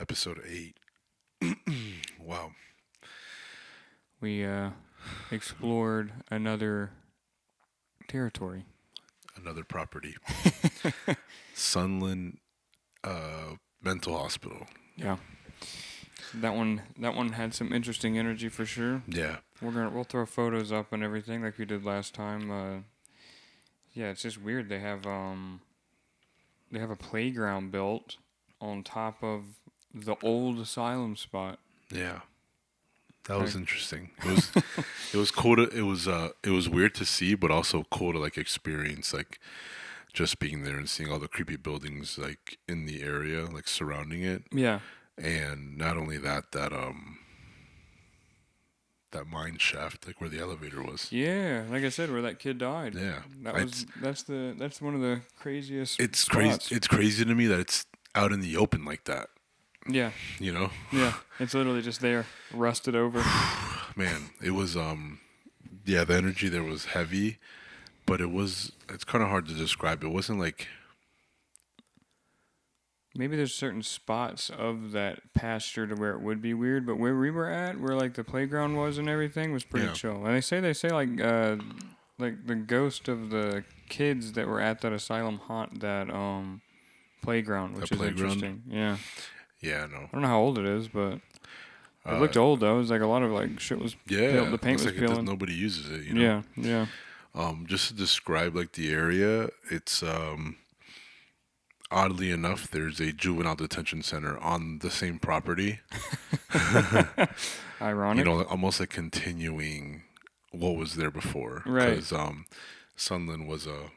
Episode 8. Wow. We explored another territory. Another property. Sunland Mental Hospital. Yeah. That one had some interesting energy for sure. Yeah. We'll throw photos up and everything like we did last time. Yeah, it's just weird. They have a playground built on top of the old asylum spot. Yeah. That was interesting. It was cool to it was weird to see, but also cool to like experience, like just being there and seeing all the creepy buildings like in the area, like surrounding it. Yeah. And not only that, that mine shaft, like where the elevator was. Yeah, like I said, where that kid died. Yeah. That's one of the craziest It's spots. crazy. It's crazy to me that it's out in the open like that. Yeah. You know? Yeah. It's literally just there, rusted over. Man, it was yeah, the energy there was heavy, but it's kind of hard to describe. It wasn't like Maybe there's certain spots of that pasture to where it would be weird, but where we were at, where like the playground was and everything, was pretty chill. And they say like the ghost of the kids that were at that asylum haunt that playground, which is interesting. Yeah. Yeah, no. I don't know how old it is, but it looked old though. It was like a lot of like shit was peeled, the paint was like peeling. Nobody uses it, you know. Yeah. Just to describe like the area, it's oddly enough, there's a juvenile detention center on the same property. Ironic. You know, almost like continuing what was there before. Right. Because Sunland was a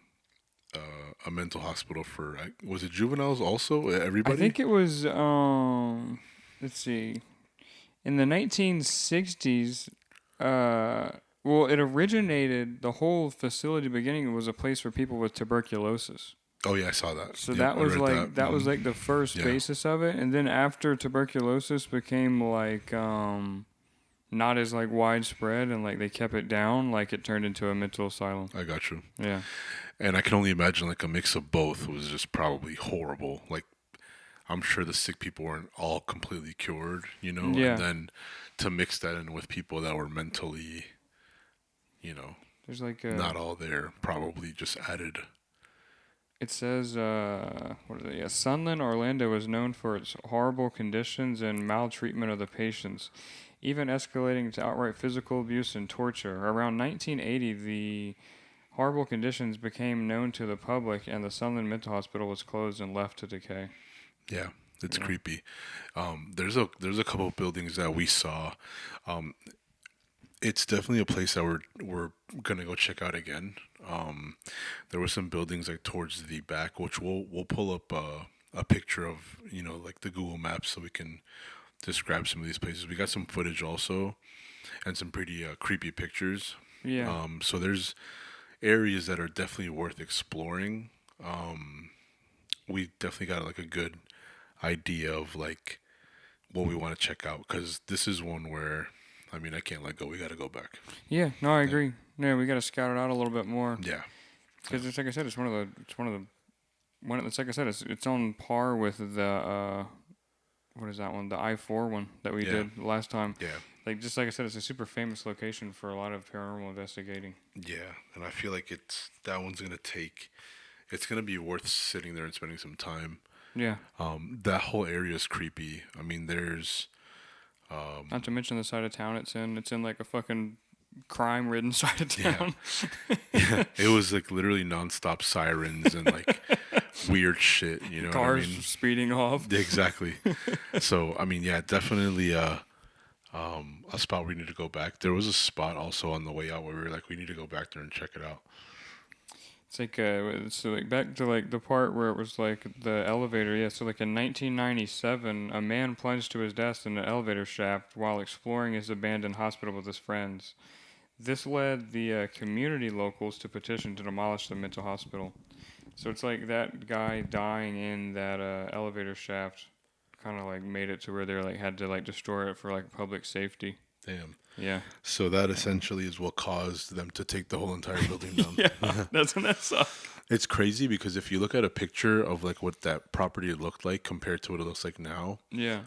mental hospital for, was it juveniles also? Everybody? I think it was, let's see, in the 1960s, well, it originated, the whole facility beginning was a place for people with tuberculosis. Oh yeah, I saw that. So that was like that was like the first basis of it, and then after tuberculosis became like not as like widespread, and like they kept it down, like it turned into a mental asylum. I got you. Yeah. And I can only imagine like a mix of both was just probably horrible. Like I'm sure the sick people weren't all completely cured, you know, Yeah. and then to mix that in with people that were mentally, you know, There's like not all there, probably just added. It says, what is it? Yeah, Sunland, Orlando is known for its horrible conditions and maltreatment of the patients, even escalating to outright physical abuse and torture. Around 1980, the horrible conditions became known to the public, and the Sunland Mental Hospital was closed and left to decay. Yeah, it's creepy. There's a couple of buildings that we saw. It's definitely a place that we're gonna go check out again. There were some buildings like towards the back, which we'll pull up a picture of, you know, like the Google Maps, so we can describe some of these places. We got some footage also, and some pretty creepy pictures. Yeah. So there's areas that are definitely worth exploring. We definitely got like a good idea of like what we want to check out, because this is one where, I mean, I can't let go. We got to go back. Yeah. No, I agree. Yeah, we got to scout it out a little bit more. Yeah. Because it's like I said, it's like I said, it's on par with the what is that one? The I-4 one that we did last time. Yeah. Like just like I said, it's a super famous location for a lot of paranormal investigating. Yeah, and I feel like that one's it's gonna be worth sitting there and spending some time. Yeah. That whole area is creepy. I mean, there's not to mention the side of town it's in. It's in like a fucking crime-ridden side of town. Yeah. It was like literally nonstop sirens and like weird shit. You know, cars what I mean? Speeding off. Exactly. So I mean, yeah, definitely a spot we need to go back. There was a spot also on the way out where we were like, we need to go back there and check it out. It's like so like back to like the part where it was like the elevator. Yeah, so like in 1997, a man plunged to his death in an elevator shaft while exploring his abandoned hospital with his friends. This led the community locals to petition to demolish the mental hospital. So it's like that guy dying in that elevator shaft kind of like made it to where they like had to like destroy it for like public safety. Damn. Yeah. So that essentially is what caused them to take the whole entire building down. Yeah, that's when that sucked. It's crazy because if you look at a picture of like what that property looked like compared to what it looks like now, Yeah.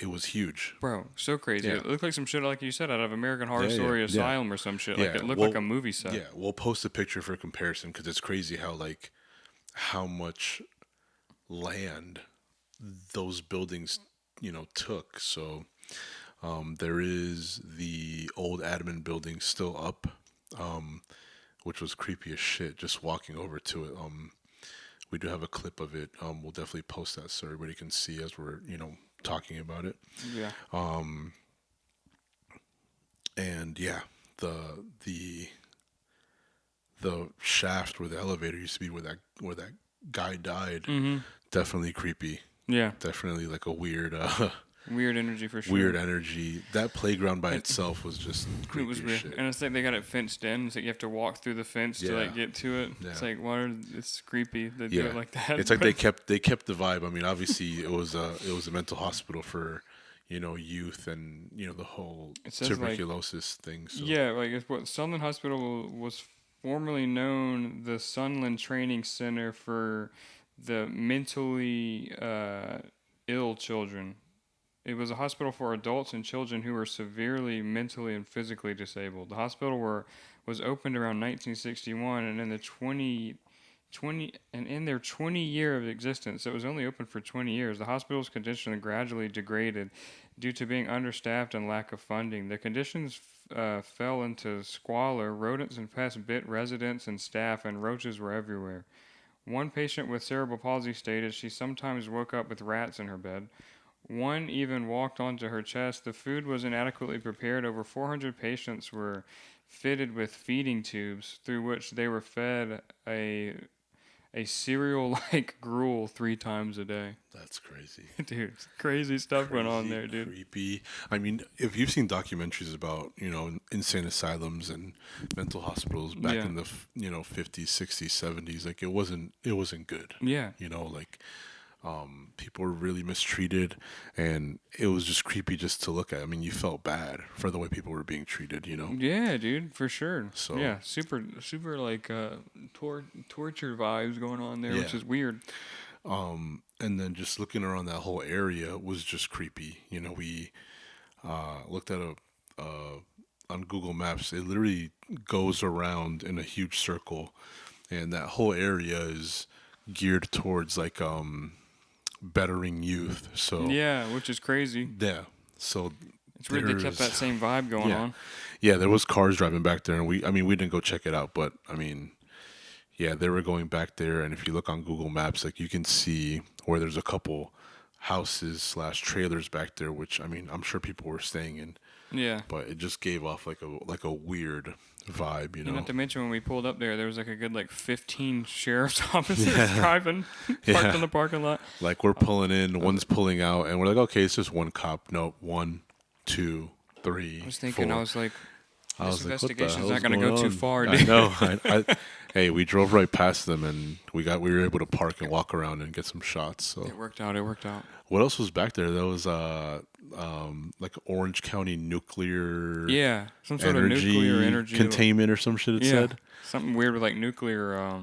it was huge. Bro, so crazy. Yeah, It looked like some shit, like you said, out of American Horror yeah, yeah, Story yeah, Asylum or some shit. Like yeah. it looked like Well, a movie set. yeah, we'll post a picture for comparison because it's crazy how like how much land those buildings took. So there is the old admin building still up, um, which was creepy as shit. Just walking over to it. We do have a clip of it. We'll definitely post that so everybody can see as we're talking about it. Yeah. And yeah, the the the shaft where the elevator used to be where that guy died. Mm-hmm. Definitely creepy. Yeah. Definitely like a weird Weird energy for weird sure. energy. That playground by And itself was just it was creepy as weird. shit. And it's like they got it fenced in. It's like you have to walk through the fence to Yeah, like get to it. yeah, It's like it's creepy. They do yeah. it like that. It's like But they kept the vibe. I mean, obviously it was a mental hospital for youth and the whole it says like tuberculosis thing. So yeah, like it's what Sunland Hospital was formerly known the Sunland Training Center for the mentally ill children. It was a hospital for adults and children who were severely mentally and physically disabled. The hospital was opened around 1961, and in the 20 and in their 20 year of existence, it was only open for 20 years. The hospital's condition gradually degraded due to being understaffed and lack of funding. The conditions fell into squalor. Rodents and pests bit residents and staff, and roaches were everywhere. One patient with cerebral palsy stated she sometimes woke up with rats in her bed. One even walked onto her chest. The food was inadequately prepared. Over 400 patients were fitted with feeding tubes through which they were fed a cereal like gruel 3 times a day. that's crazy. Dude, crazy stuff went on Crazy, there, dude. creepy. I mean, if you've seen documentaries about insane asylums and mental hospitals back Yeah. in the 50s, 60s, 70s, like it wasn't good. Yeah. Like people were really mistreated, and it was just creepy just to look at. I mean, you felt bad for the way people were being treated. Yeah, dude, for sure. So Yeah, super, super like torture vibes going on there, which yeah. is weird. And then just looking around that whole area was just creepy. We looked at on Google Maps. It literally goes around in a huge circle, and that whole area is geared towards like bettering youth. So Yeah, which is crazy. yeah, so It's weird they kept that there's same vibe going yeah, on. yeah. There was cars driving back there, and we didn't go check it out, but I mean, yeah, they were going back there, and if you look on Google Maps, like you can see where there's a couple houses slash trailers back there, which I mean, I'm sure people were staying in, Yeah. but it just gave off like a weird vibe, you And know? not to mention when we pulled up there was like a good like 15 sheriff's officers Yeah, driving, parked yeah. in the parking lot. Like we're pulling in, I was, one's pulling out, and we're like, okay, it's just one cop. Nope, one, two, I three, was thinking, I four. was like, I this was like, what the investigation's hell's not gonna going go too on? far, I dude. know. Hey, we drove right past them, and we were able to park and walk around and get some shots. So It worked out. It worked out. what else was back there? There was like Orange County nuclear Yeah, some sort of nuclear energy. containment or some shit. It Yeah, said. something weird with like nuclear.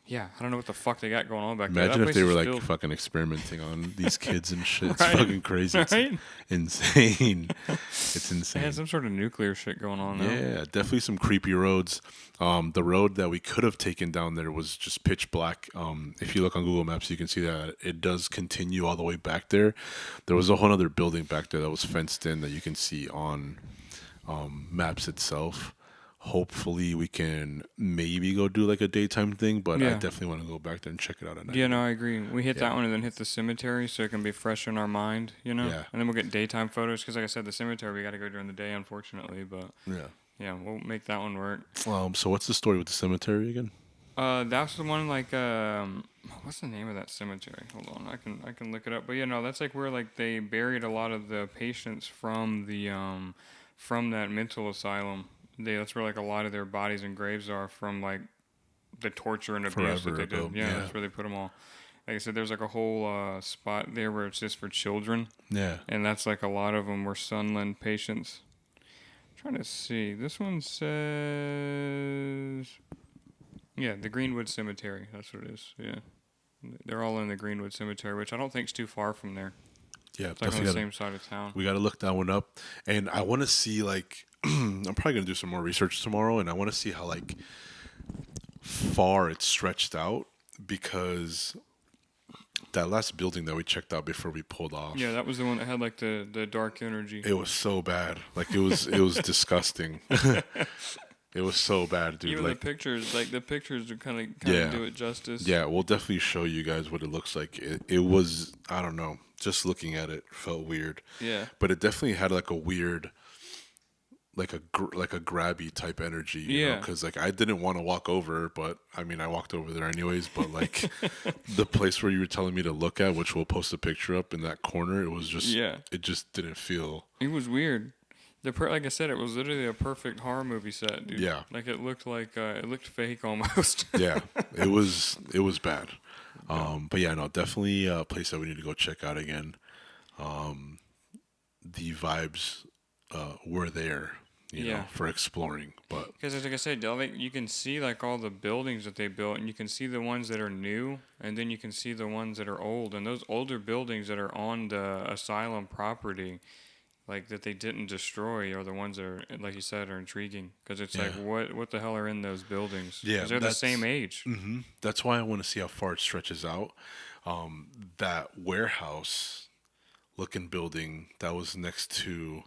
Yeah, I don't know what the fuck they got going on back there. That Imagine if place they is were like filled. fucking experimenting on these kids and shit. It's Right? fucking crazy. It's Right? insane. It's They insane. had some sort of nuclear shit going on now. Yeah, definitely some creepy roads. The road that we could have taken down there was just pitch black. If you look on Google Maps, you can see that it does continue all the way back there. There was a whole other building back there that was fenced in that you can see on maps itself. Hopefully, we can maybe go do like a daytime thing, but I Yeah. definitely want to go back there and check it out at night. Yeah, no, I agree. We hit Yeah. that one and then hit the cemetery so it can be fresh in our mind, you know? Yeah. And then we'll get daytime photos because, like I said, the cemetery, we got to go during the day, unfortunately. But Yeah. yeah, we'll make that one work. So what's the story with the cemetery again? That's the one like what's the name of that cemetery? Hold on, I can look it up. But yeah, no, that's like where like they buried a lot of the patients from the from that mental asylum. That's where like a lot of their bodies and graves are from like the torture and abuse that Forever they did. ago, Yeah, yeah. that's where they put them all. Like I said, there's like a whole spot there where it's just for children, Yeah. and that's like a lot of them were Sunland patients. Trying to see. This one says, yeah, the Greenwood Cemetery. That's what it is. Yeah, they're all in the Greenwood Cemetery, which I don't think's too far from there. Yeah, It's like on the definitely same side of town. we gotta look that one up, and I want to see like I'm probably gonna do some more research tomorrow, and I want to see how like far it's stretched out because that last building that we checked out before we pulled Yeah, off, that was the one that had like the dark energy. it was so bad. Like it was disgusting. It was so bad, dude. Even Like the pictures are kind of yeah, do it justice. yeah. We'll definitely show you guys what it looks like. It was I don't know. Just looking at it felt weird, Yeah. but it definitely had like a weird like a grabby type energy, you know, Yeah. because like I didn't want to walk over, but I mean I walked over there anyways. But like the place where you were telling me to look at, which we'll post a picture up in that corner, Yeah. it just didn't feel. It was weird. Like I said, it was literally a perfect horror movie set, dude. Yeah, Like it looked fake almost. yeah, it was bad. But yeah, no, definitely a place that we need to go check out again. The vibes were there, you know, Yeah. for exploring. But Because like I said, like you can see like all the buildings that they built, and you can see the ones that are new, and then you can see the ones that are old. And those older buildings that are on the asylum property, like that they didn't destroy, are the ones that are, like you said, are intriguing. Because it's like, yeah, what the hell are in those buildings? yeah, Because they're the same age. that's why I want to see how far it stretches out. That warehouse looking building that was next to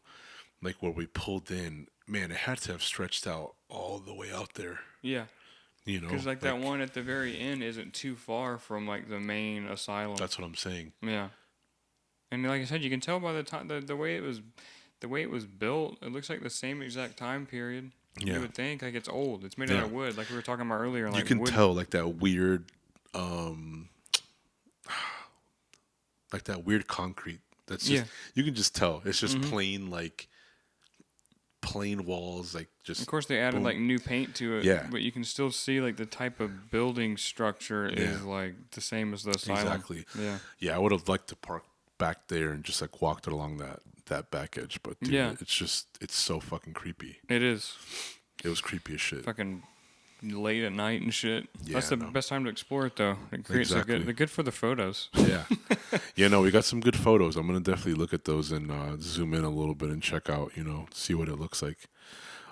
like where we pulled in, man, it had to have stretched out all the way out there. Yeah. You know, Because like that one at the very end isn't too far from like the main asylum. that's what I'm saying. Yeah. And like I said, you can tell by the time the way it was built. It looks like the same exact time period. Yeah, You would think like it's old. It's made yeah. out of wood, like we were talking about earlier. You Like can wood. tell like that weird, um, like that weird concrete. That's just Yeah. you can just tell. It's just Mhm. plain like plain walls, like Of just course, they added boom. like new paint to it. Yeah. But you can still see like the type of building structure is Yeah. like the same as the asylum. Exactly. Yeah. Yeah, I would have liked to park back there and just like walked along that back edge, but dude, Yeah. it's so fucking creepy. It is It was creepy as shit. fucking late at night and shit. Yeah, That's the no. best time to explore it, though. It creates Exactly. they're good for the photos. Yeah. Yeah, no, we got some good photos. I'm gonna definitely look at those and zoom in a little bit and check out, you know, see what it looks like.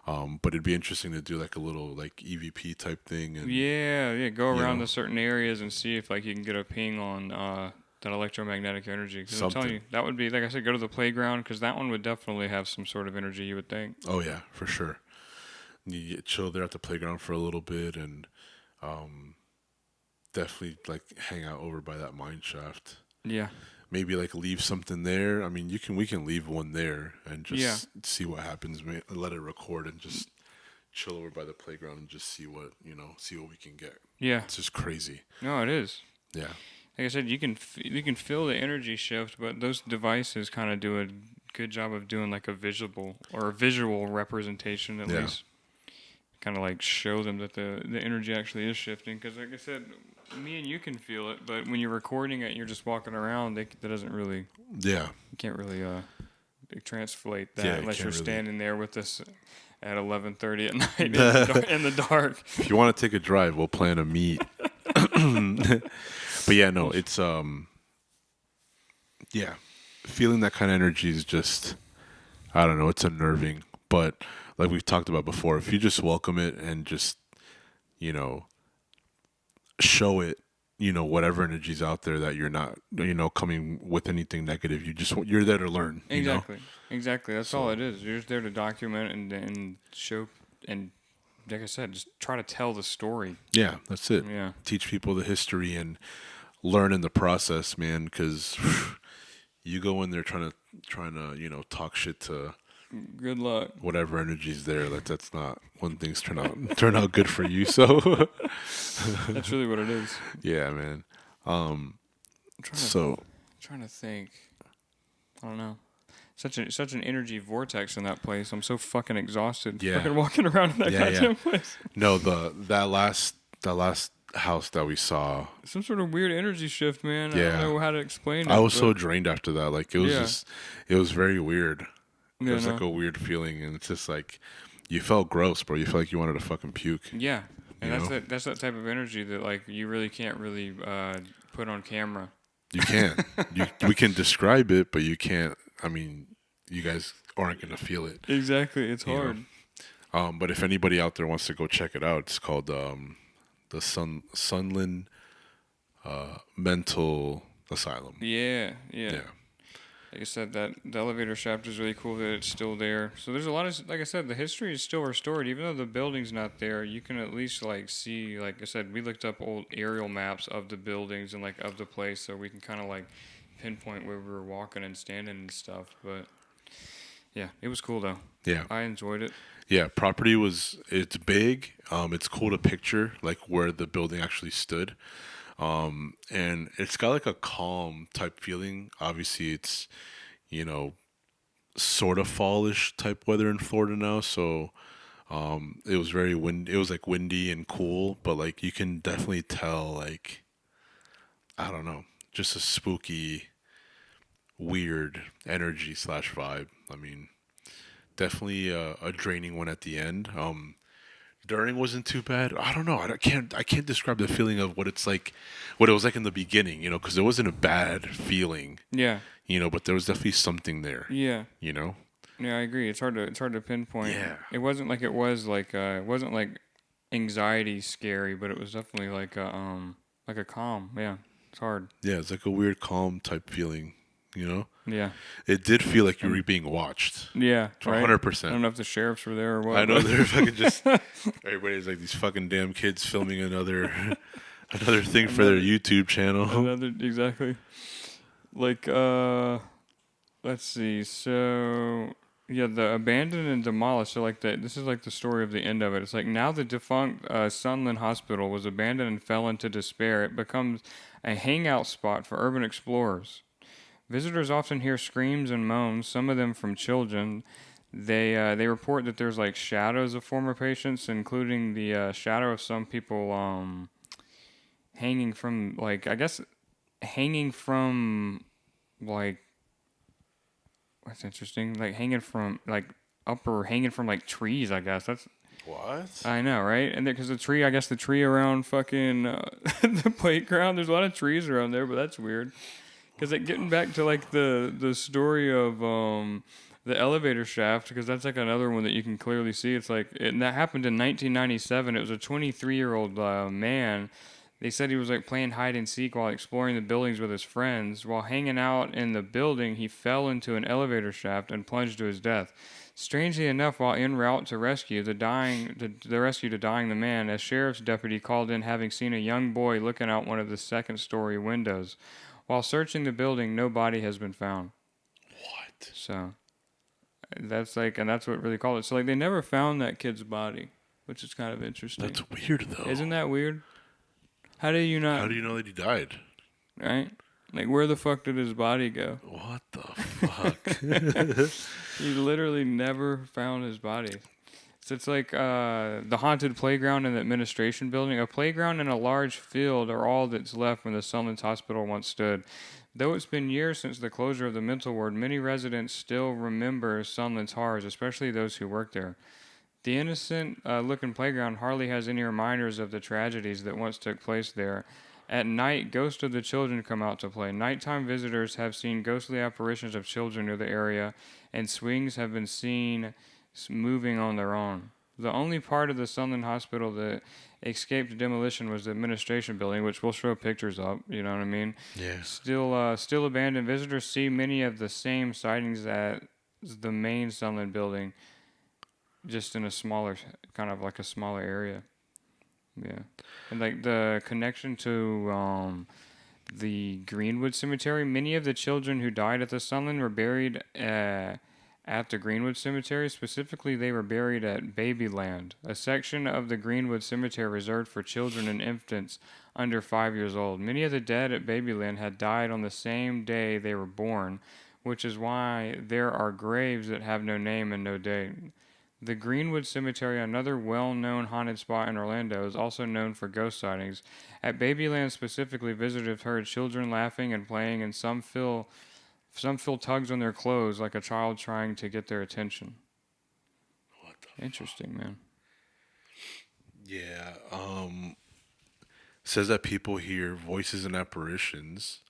But it'd be interesting to do like a little like EVP type thing and Yeah. Go around know. to certain areas and see if like you can get a ping on that electromagnetic energy. Because I'm telling Something. you, that would be like I said, go to the playground because that one would definitely have some sort of energy. You would think. Oh yeah, for sure. You get chill there at the playground for a little bit and definitely like hang out over by that mine shaft. Yeah. Maybe like leave something there. I mean, we can leave one there and just Yeah. see what happens. Let it record and just chill over by the playground and just see what see what we can get. Yeah. It's just crazy. No, it is. Yeah, Like I said, you can feel the energy shift, but those devices kind of do a good job of doing like a visual representation at Yeah. least. Kind of like show them that the energy actually is shifting. Because like I said, me and you can feel it, but when you're recording it, you're just walking around. That doesn't really yeah, you can't really translate that Yeah, you unless can't you're really- standing there with us at 11:30 at night in the dark. If you want to take a drive, we'll plan a meet. But yeah, no, it's yeah, feeling that kind of energy is just I don't know, it's unnerving. But like we've talked about before, if you just welcome it and just you know show it, whatever energy's out there that you're not coming with anything negative, you're there to learn. Exactly. That's all it is. You're just there to document and show and like I said, just try to tell the story. Yeah, that's it. Yeah. Teach people the history and learn in the process, man. Because you go in there trying to talk shit to Good luck. whatever energy's there. That's not when things turn out good for you. So That's really what it is. yeah, man. I'm trying to, So trying to think. I don't know. Such an energy vortex in that place. I'm so fucking exhausted. Yeah. Fucking walking around in that Yeah, goddamn place. no, that last house that we saw, Some sort of weird energy shift, man. I Yeah. don't know how to explain it. I was so but- drained after that. Like it was Yeah. it was very weird. It Yeah, was like no. a weird feeling, and it's just like you felt gross, bro. You felt like you wanted to fucking puke. Yeah. And You know? that's that type of energy that like you really can't really put on camera. You can't. We can describe it, but you can't. I mean, you guys aren't gonna feel it, Exactly, it's you know. hard. But if anybody out there wants to go check it out, it's called the Sunland Mental Asylum. Yeah, yeah. Yeah, Like I said, that the elevator shaft is really cool that it's still there. So there's a lot of, like I said, the history is still restored. Even though the building's not there, you can at least like see. Like I said, we looked up old aerial maps of the buildings and like of the place, so we can kind of like pinpoint where we were walking and standing and stuff. But yeah, it was cool though. yeah, I enjoyed it. yeah. Property was it's big. It's cool to picture like where the building actually stood. And it's got like a calm type feeling. Obviously, it's you know sort of fallish type weather in Florida now, so it was very wind. It was like windy and cool, but like you can definitely tell like I don't know, just a spooky, weird energy slash vibe. I mean, definitely a draining one at the end. During wasn't too bad. I don't know. I can't describe the feeling of what it's like, what it was like in the beginning. Because it wasn't a bad feeling. Yeah, But there was definitely something there. yeah, You know. yeah. I agree. It's hard to pinpoint. Yeah. It wasn't like it wasn't like anxiety scary, but it was definitely like a calm. Yeah, it's hard. Yeah, it's like a weird calm type feeling. You know. Yeah. It did feel like you were And being watched. yeah, right. hundred I percent. don't know if the sheriffs were there or I what, know but they're fucking just everybody's like these fucking damn kids filming another another thing for their another YouTube channel. another exactly. Like let's see. So yeah, the abandoned and demolished. So like this is like the story of the end of it. It's like now the defunct Sunland Hospital was abandoned and fell into despair. It becomes a hangout spot for urban explorers. Visitors often hear screams and moans, some of them from children. They report that there's like shadows of former patients, including the shadow of some people hanging from like I guess hanging from like what's interesting like hanging from like upper hanging from like trees. I guess that's What? I know right, and because the tree I guess the tree around fucking the playground. There's a lot of trees around there, but that's weird. Because like getting back to like the story of the elevator shaft, because that's like another one that you can clearly see. It's like and that happened in 1997. It was a 23-year-old man. They said he was like playing hide and seek while exploring the buildings with his friends. While hanging out in the building, he fell into an elevator shaft and plunged to his death. Strangely enough, while en route to rescue the dying the man, a sheriff's deputy called in having seen a young boy looking out one of the second-story windows. While searching the building, no body has been found. What? So that's like, and that's what really called it. So like, they never found that kid's body, which is kind of interesting. That's weird though. Isn't that weird? How do you not? How do you know that he died? Right? Like, where the fuck did his body go? What the fuck? You literally never found his body. So it's like the haunted playground in the administration building. A playground and a large field are all that's left when the Sunlands Hospital once stood. Though it's been years since the closure of the mental ward, many residents still remember Sunlands horrors, especially those who work there. The innocent looking playground hardly has any reminders of the tragedies that once took place there. At night, ghosts of the children come out to play. Nighttime visitors have seen ghostly apparitions of children near the area, and swings have been seen moving on their own. The only part of the Sunland Hospital that escaped demolition was the administration building, which we'll show pictures of. You know what I mean? Yeah. Still abandoned. Visitors see many of the same sightings at the main Sunland building, just in a smaller, kind of like a smaller area. Yeah, and like the connection to the Greenwood Cemetery. Many of the children who died at the Sunland were buried at the Greenwood Cemetery. Specifically, they were buried at Babyland, a section of the Greenwood Cemetery reserved for children and infants under 5 years old. Many of the dead at Babyland had died on the same day they were born, which is why there are graves that have no name and no date. The Greenwood Cemetery, another well-known haunted spot in Orlando, is also known for ghost sightings. At Babyland specifically, visitors have heard children laughing and playing, and some feel tugs on their clothes like a child trying to get their attention. What the? Interesting, man. Yeah. Says that people hear voices and apparitions.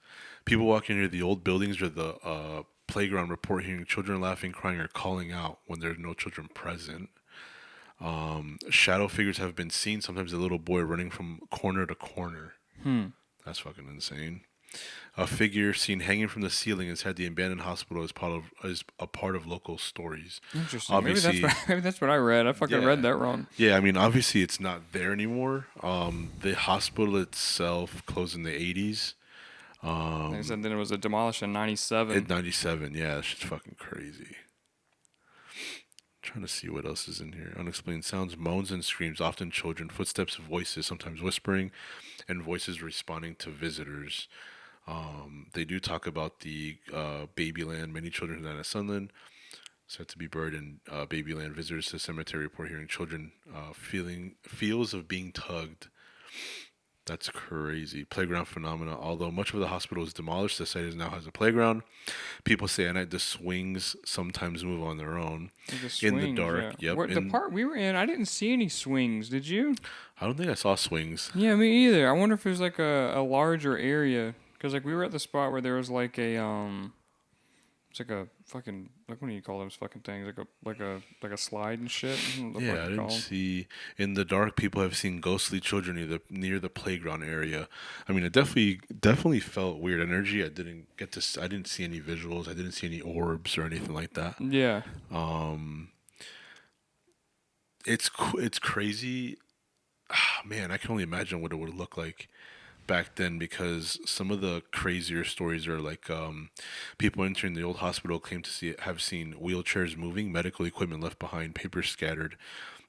People walking near the old buildings or the playground report hearing children laughing, crying, or calling out when there's no children present. Shadow figures have been seen. Sometimes a little boy running from corner to corner. Hmm. That's fucking insane. A figure seen hanging from the ceiling inside the abandoned hospital is a part of local stories. Interesting. Maybe that's what Obviously, maybe that's what I read. I fucking read yeah, that wrong. yeah. I mean, obviously, it's not there anymore. The hospital itself closed in the '80s. Like I said, then it was demolished in In '97. '97, yeah, that's just fucking crazy. Trying to see what else is in here. Unexplained sounds, moans and screams, often children, footsteps, voices, sometimes whispering, and voices responding to visitors. They do talk about the Babyland. Many children died at Sunland, said to be buried in Babyland. Visitors to the cemetery report hearing children feeling feels of being tugged. That's crazy. Playground phenomena. Although much of the hospital is demolished, the site now has a playground. People say at night the swings sometimes move on their own. Like the In the swings, dark, yeah. yep. What the And part we were in, I didn't see any swings. Did you? I don't think I saw swings. Yeah, me either. I wonder if it was like a larger area, because like we were at the spot where there was like it's like a fucking like what do you call those fucking things? Like a slide and shit. I don't know what the Yeah, fuck I you didn't call 'em. see. In the dark, people have seen ghostly children near the playground area. I mean, it definitely felt weird energy. I didn't see any visuals. I didn't see any orbs or anything like that. Yeah. Um, it's crazy. Ah, man, I can only imagine what it would look like back then because some of the crazier stories are like people entering the old hospital claim to have seen wheelchairs moving, medical equipment left behind, papers scattered.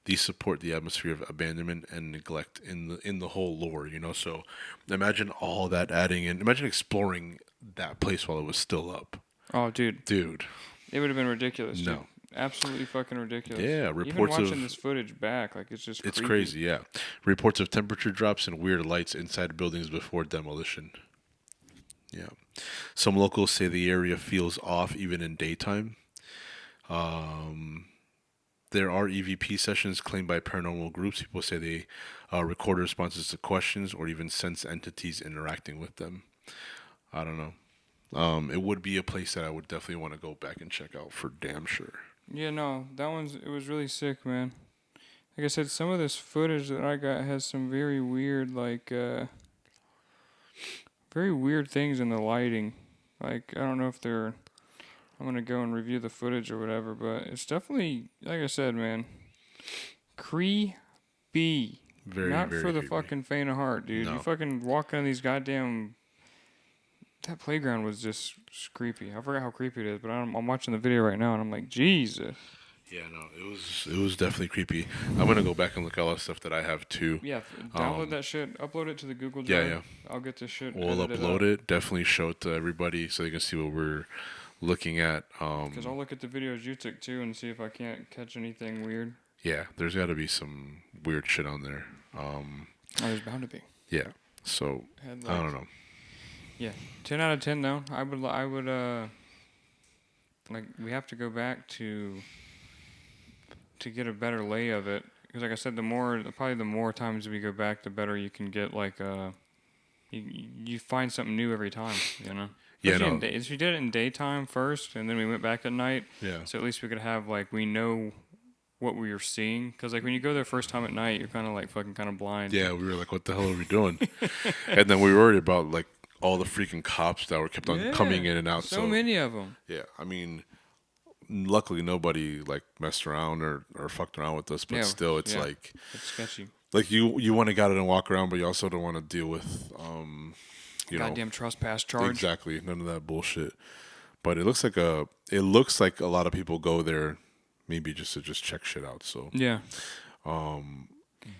These support the atmosphere of abandonment and neglect in the whole lore, you know. So imagine all that adding in. Imagine exploring that place while it was still up, Oh, dude, dude. it would have been ridiculous, dude. No, Absolutely fucking ridiculous. yeah, Even reports watching of this footage back, like it's just it's creepy. crazy. Yeah, reports of temperature drops and weird lights inside buildings before demolition. Yeah, some locals say the area feels off even in daytime. Um, there are EVP sessions claimed by paranormal groups. People say they record responses to questions or even sense entities interacting with them. I don't know. It would be a place that I would definitely want to go back and check out for damn sure. Yeah, no, it was really sick, man. Like I said, some of this footage that I got has some very weird things in the lighting. Like I don't know if they're. I'm gonna go and review the footage or whatever, but it's definitely like I said, man. Creepy. Very, Not very for the creepy. fucking faint of heart, dude. You No. fucking walk on these goddamn. That playground was just creepy. I forgot how creepy it is, but I'm watching the video right now and I'm like, Jesus. Yeah, no, it was definitely creepy. I'm gonna go back and look at all the stuff that I have too. Yeah, download that shit, upload it to the Google Yeah, Drive. yeah. I'll get this shit We'll edited upload up. it. Definitely show it to everybody so they can see what we're looking at. Because I'll look at the videos you took too and see if I can't catch anything weird. Yeah, there's got to be some weird shit on there. Oh, there's bound to be. Yeah. So Had I like, don't know. yeah, 10 out of 10 though. I would like we have to go back to get a better lay of it. Because like I said, probably the more times we go back, the better you can get like you find something new every time, you know. Yeah, Especially no. in if you did it in daytime first, and then we went back at night, Yeah. so at least we could have like we know what we were seeing. Because like when you go there first time at night, you're kind of like fucking kind of blind. Yeah, we were like, what the hell are we doing? And then we were worried about like all the freaking cops that were kept on coming in and out. So many of them. Yeah, I mean, luckily nobody like messed around or fucked around with us, but Yeah, still, it's yeah. It's sketchy. like you want to get out and walk around, but you also don't want to deal with you know Goddamn trespass charge. exactly none of that bullshit. But it looks like a lot of people go there maybe just to just check shit out. So Yeah.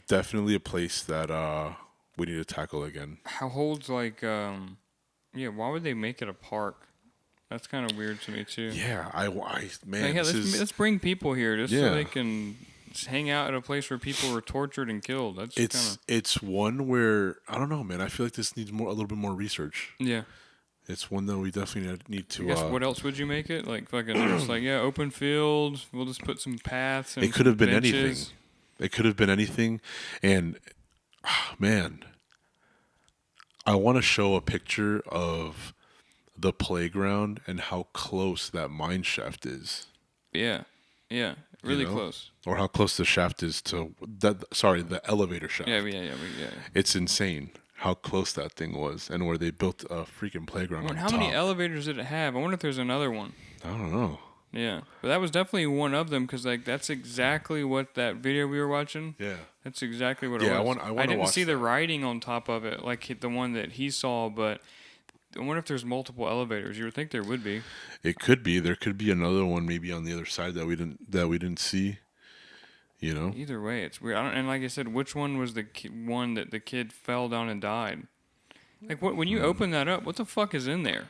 definitely a place that we need to tackle again. How holds like yeah, why would they make it a park? That's kind of weird to me too. Yeah, man, Like, yeah, this is let's bring people here just so Yeah. they can just hang out at a place where people were tortured and killed. That's kind of it's one where I don't know, man. I feel like this needs a little bit more research. yeah. It's one that we definitely need I to. guess what else would you make it? Like fucking just like yeah, open field. We'll just put some paths and It could have been benches. anything. It could have been anything, and man, I want to show a picture of the playground and how close that mine shaft is. Yeah, yeah, You really know, close. or how close the shaft is to that. Sorry, the elevator Yeah, shaft. yeah, yeah, yeah. It's insane how close that thing was, and where they built a freaking I playground wonder on how many top. elevators did it have? I wonder if there's another one. I don't know. Yeah, but that was definitely one of them because like that's exactly what that video we were watching. Yeah, That's exactly what it yeah. I was. want. I I want to didn't see watch the that. writing on top of it like the one that he saw, but I wonder if there's multiple elevators. You would think there would be. It could be. There could be another one maybe on the other side that we didn't see. You know. Either way, it's weird. I don't, and like I said, which one was the one that the kid fell down and died? Like what? When you open that up, what the fuck is in there?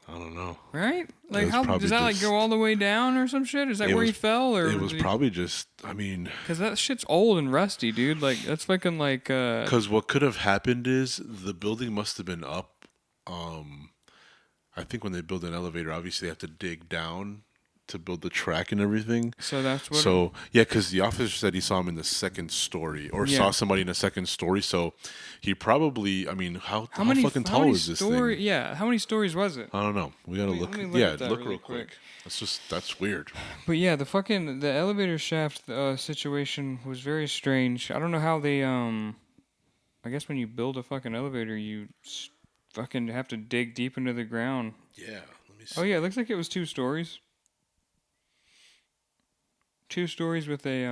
I don't know. Right? It Like was how does probably that like go all just. the way down or some shit? Is that It where he was. fell or? It was probably just. I mean, Because that shit's old and rusty, dude. Like that's fucking like because what could have happened is the building must have been up. Um, I think when they build an elevator, obviously they have to dig down to build the track and everything. So that's what. So yeah, because the officer said he saw him in the second story or saw Yeah. somebody in the second story. So he probably. I mean, How how many? fucking How tall many is this story? thing? Yeah. How many stories was it? I don't know. We gotta Let look. me look Yeah, at that look really real quick. quick. That's weird. But yeah, the elevator shaft situation was very strange. I don't know how they I guess when you build a fucking elevator, fucking have to dig deep into the ground. Yeah. Let me Oh see. yeah, it looks like it was 2 stories. 2 stories with a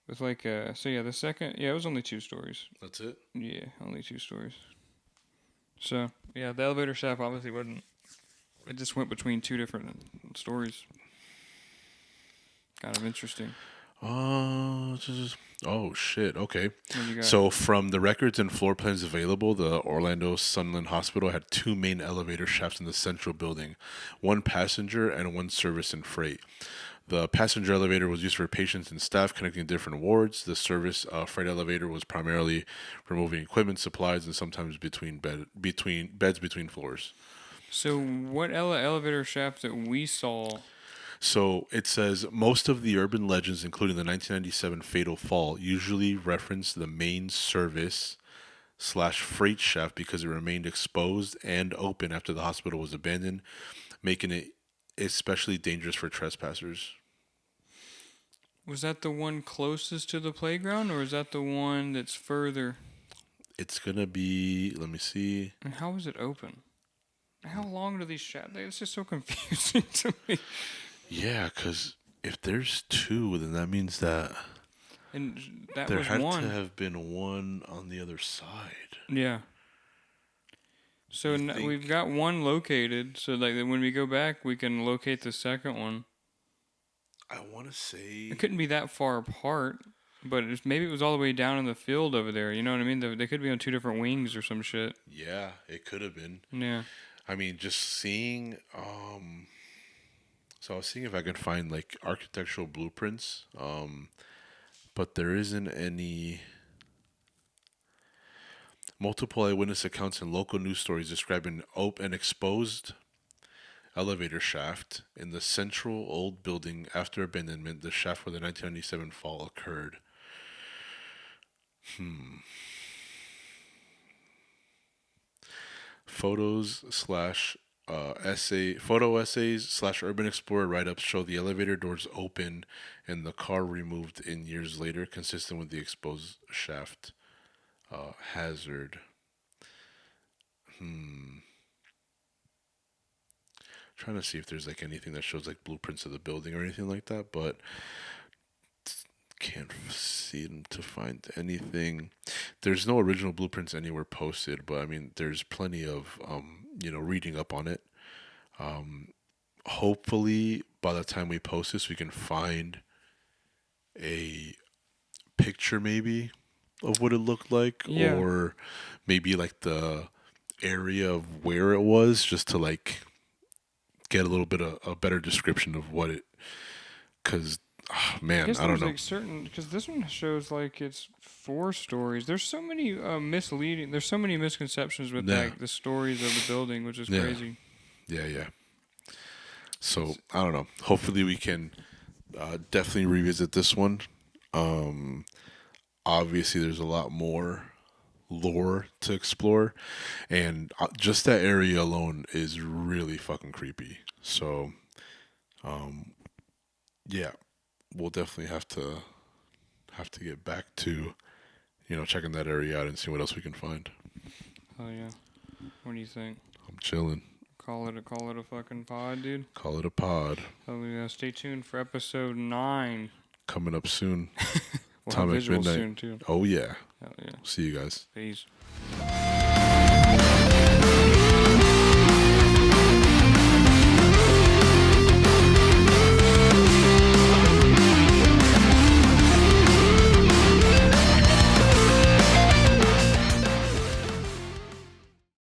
with like a so yeah the second yeah it was only 2 stories. That's it. Yeah, only 2 stories. So yeah, the elevator shaft obviously wasn't. It just went between two different stories. Kind of interesting. Oh shit. Okay. What you got? So from the records and floor plans available, the Orlando Sunland Hospital had two main elevator shafts in the central building, one passenger and one service and freight. The passenger elevator was used for patients and staff connecting different wards. The service freight elevator was primarily for moving equipment, supplies, and sometimes between beds between floors. So what elevator shaft that we saw? So it says most of the urban legends, including the 1997 fatal fall, usually reference the main service slash freight shaft because it remained exposed and open after the hospital was abandoned, making it especially dangerous for trespassers. Was that the one closest to the playground, or is that the one that's further? It's gonna be. Let me see. And how was it open? How long do these shafts? It's just so confusing to me. Yeah, because if there's two, then that means that And that there was had to one. have been one on the other side. Yeah. So You we've think? got one located. So like when we go back, we can locate the second one. I want to say. It couldn't be that far apart, but maybe it was all the way down in the field over there. You know what I mean? They could be on two different wings or some shit. Yeah, it could have been. Yeah. I mean, just seeing. So I was seeing if I could find like architectural blueprints. But there isn't any. Multiple eyewitness accounts and local news stories describe an exposed elevator shaft in the central old building after abandonment. The shaft where the 1997 fall occurred. Photos slash photo essays slash urban explorer write-ups show the elevator doors open and the car removed in years later, consistent with the exposed shaft hazard. Trying to see if there's like anything that shows like blueprints of the building or anything like that, but can't seem to find anything. There's no original blueprints anywhere posted, but I mean, there's plenty of reading up on it. Hopefully, by the time we post this, we can find a picture maybe of what it looked like, Yeah. or maybe like the area of where it was, just to like get a little bit of a better description of what it. Because, I man, guess I don't there's know. like certain because this one shows like it's 4 stories. There's so many misleading. There's so many misconceptions with Yeah, like the stories of the building, which is yeah, crazy. yeah. So I don't know. Hopefully, we can definitely revisit this one. Obviously, there's a lot more lore to explore, and just that area alone is really fucking creepy. So, yeah, we'll definitely have to get back to checking that area out and see what else we can find. Oh yeah. What do you think? I'm chilling. Call it a fucking pod, dude. Call it a pod. Oh yeah. Stay tuned for episode 9. Coming up soon. We'll have Atomic visuals Midnight. soon too. Oh yeah. Hell yeah. See you guys. Peace.